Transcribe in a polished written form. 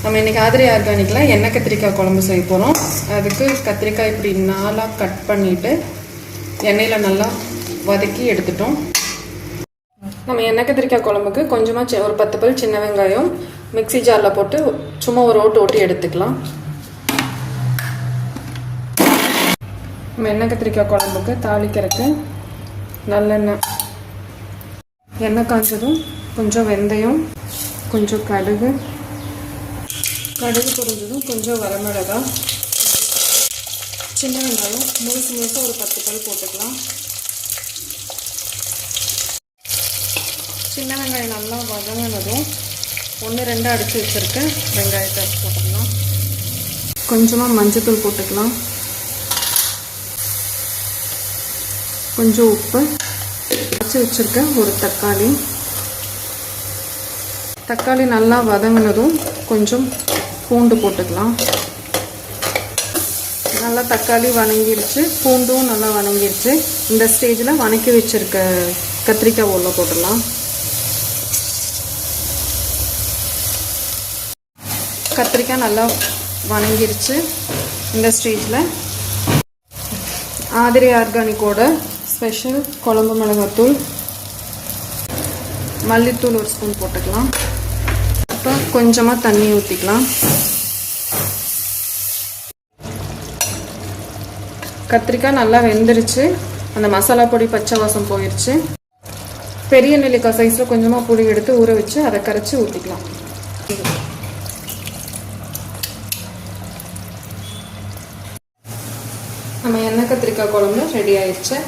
நம்ம இன்றைக்கி ஆதிரி ஆர்கானிக்கில் எண்ணெய் கத்திரிக்காய் குழம்பு செய்ய போகிறோம். அதுக்கு கத்திரிக்காய் இப்படி 4ஆக கட் பண்ணிவிட்டு எண்ணெயில் நல்லா வதக்கி எடுத்துட்டோம். நம்ம எண்ணெய் கத்திரிக்காய் குழம்புக்கு கொஞ்சமாக ஒரு 10 பல் சின்ன வெங்காயம் மிக்சி ஜாரில் போட்டு சும்மா ஒரு ஓட்டி எடுத்துக்கலாம். நம்ம எண்ணெய் கத்திரிக்காய் குழம்புக்கு தாளிக்கிறதுக்கு நல்லெண்ணெய், எண்ணெய் காய்ச்சதும் கொஞ்சம் வெந்தயம், கொஞ்சம் கடுகு பொரிஞ்சதும் கொஞ்சம் வரமிளகாய், சின்ன வெங்காயம் முழுசாக ஒரு 10 பல் போட்டுக்கலாம். சின்ன வெங்காயம் நல்லா வதங்கினதும் 1-2 அடித்து வச்சுருக்க வெங்காயத்தை போட்டுக்கலாம். கொஞ்சமாக மஞ்சத்தூள் போட்டுக்கலாம். கொஞ்சம் உப்பு, அரைச்சி வச்சுருக்க ஒரு தக்காளி நல்லா வதங்கினதும் கொஞ்சம் பூண்டு போட்டுக்கலாம். நல்லா தக்காளி வணங்கிருச்சு, பூண்டும் நல்லா வணங்கிருச்சு. இந்த ஸ்டேஜில் வணக்கி வச்சுருக்க கத்திரிக்காய் உள்ள போட்டுடலாம். கத்திரிக்காய் நல்லா வணங்கிருச்சு. இந்த ஸ்டேஜில் ஆதிரி ஆர்கானிக்கோட ஸ்பெஷல் குழம்பு மிளகாத்தூள், மல்லித்தூள் ஒரு ஸ்பூன் போட்டுக்கலாம். அப்புறம் கொஞ்சமாக தண்ணி ஊற்றிக்கலாம். கத்திரிக்காய் நல்லா வெந்துருச்சு. அந்த மசாலா பொடி பச்சை வாசம் போயிடுச்சு. பெரிய நெல்லிக்காய் சைஸில் கொஞ்சமாக புளி எடுத்து ஊற வச்சு அதை கரைச்சி ஊற்றிக்கலாம். நம்ம எண்ணெய் கத்திரிக்காய் குழம்பு ரெடி ஆயிடுச்சு.